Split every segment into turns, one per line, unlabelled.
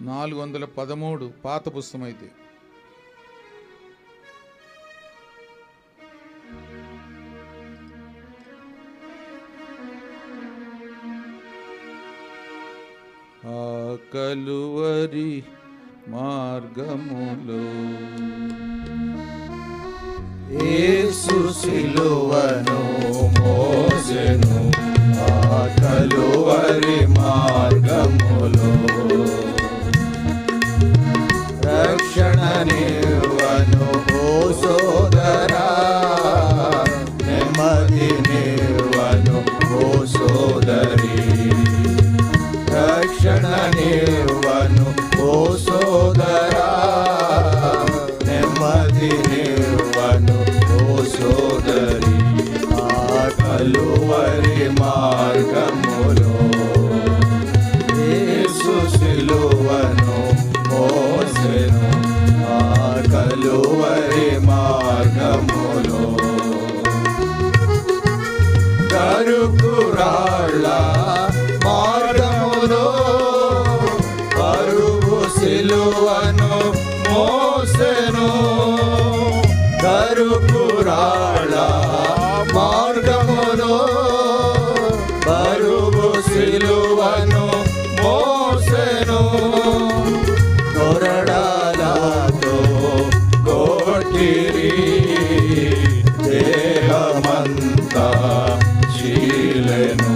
413 పాత పుస్తకం అయితే. ఆ కలువరి మార్గములో
యేసు సిలువను మోసెను, ఆ కలువరి మార్గములో రక్షణ నివ్వను ఓ సోదరా, నెమ్మది నివ్వను ఓ సోదరి. రక్షణ నివ్వను ఓ సోదరా, నెమ్మది నివ్వను ఓ సోదరి. ఆ కలువరి మార్గములో యేసు సిలువను మోసెను, ఆ కలువరి మార్గములో కరుకురాళ్ళ మార్గములో బరువు సిలువను మోసెను. కరుకురాళ్ళ మార్గములో బరువు సిలువను మోసెను. కొరడాలతో కొట్టిరి, దేహమంతా చీలెను.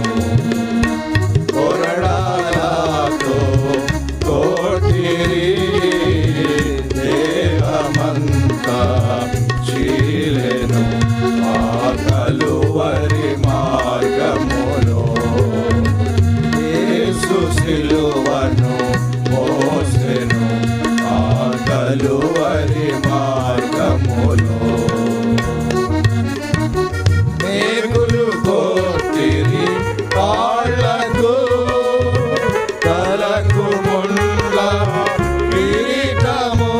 కొరడాలతో కొట్టిరి, దేహమంతా చీలెను. ఆ కలువరి మార్గములో యేసు సిలువను మోసెను, ఆ కలువరి మార్గములో మేకులు కొట్టిరి కాళ్ళకు, తలకు ముండ్ల కిరీటము.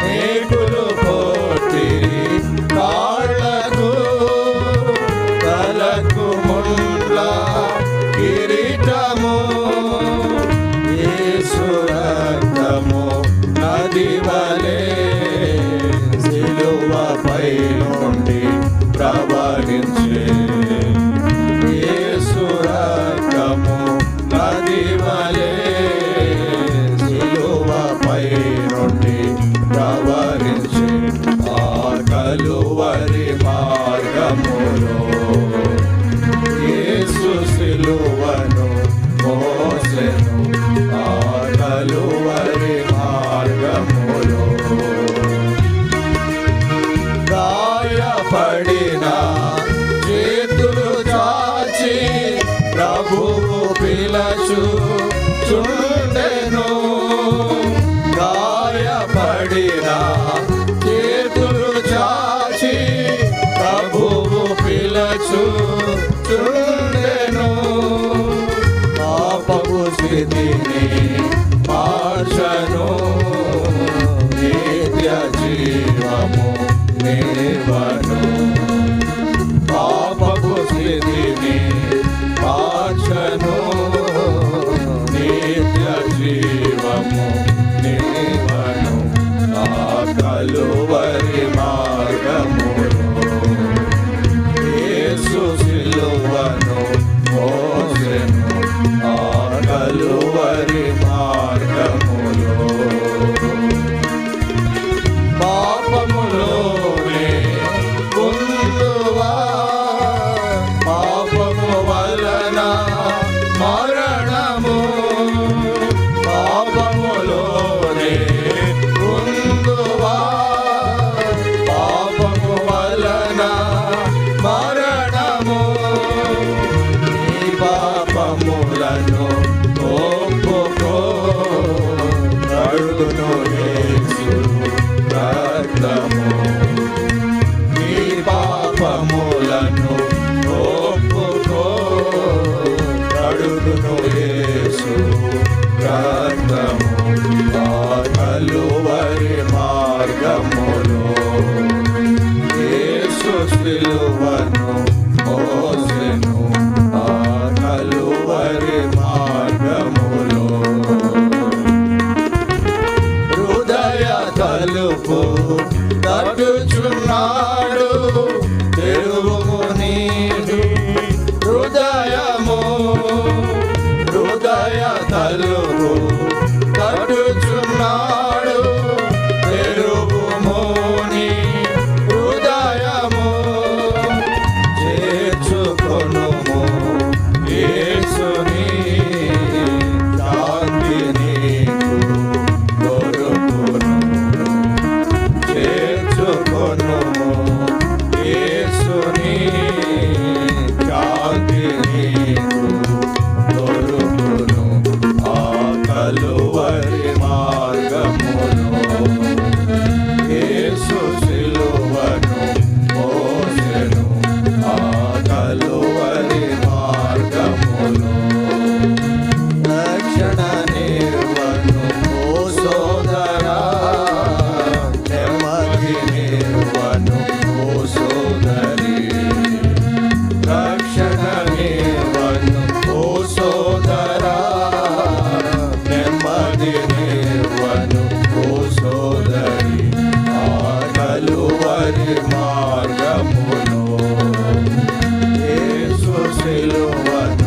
మేకులు కొట్టిరి కాళ్ళకు, తలకు ముండ్ల కిరీటము. యేసు రక్తము నది వలె సిలువపై నుండి ప్రవహించే. యేసు రక్తము నది వలె సిలువపై నుండి ప్రవహించే. ఆ కలువరి మార్గములో యేసు సిలువను మోసెను, ఆ కలువరి మార్గములో గాయపడిన చేతులు చాచి ప్రభువు పిలచు చుండెను. గాయపడిన చేతులు చాచి ప్రభువు పిలచు చుండెను. పాపపు స్థితిని మార్చను, నిత్య జీవము నివ్వను. పాపపు స్థితిని మార్చను, నిత్య జీవము నివ్వను. ఆ కలువరి మార్గములో యేసు సిలువను మోసెను, ఆ కలువరి మార్గములో పాపములోనే పొందువా, పాపము వలన మరణము. పాపములోనే పొందువా, పాపము వలన మరణము. నీ పాపములను ఒప్పుకో, కడుగును యేసు రక్తము. నీ పాపములను ఒప్పుకో, కడుగును యేసు రక్తము. ఆ కలువరి మార్గములో యేసు సిలువను మోసెను, ఆ కలువరి మార్గములో తలుపు తట్టుచున్నాడు తెరువుము నీ హృదయము చేర్చుకొనుము యేసుని శాంతి నీకు దొరుకును చేర్చుకొనుము యేసుని శాంతి నీకు దొరుకును ఆ కలువరి మార్గములో యేసు సిలువను మోసెను ఆ కలువరి మార్గములో రక్షణ నిర్వను ఓ సోదరా నెమ్మది నిర్వను ఓ సోదరి రక్షణ నిర్వను ఓ సోదరా నెమ్మది నిర్వను ఓ సోదరి ఆ కలువరి మార్గములో యేసు సిలువను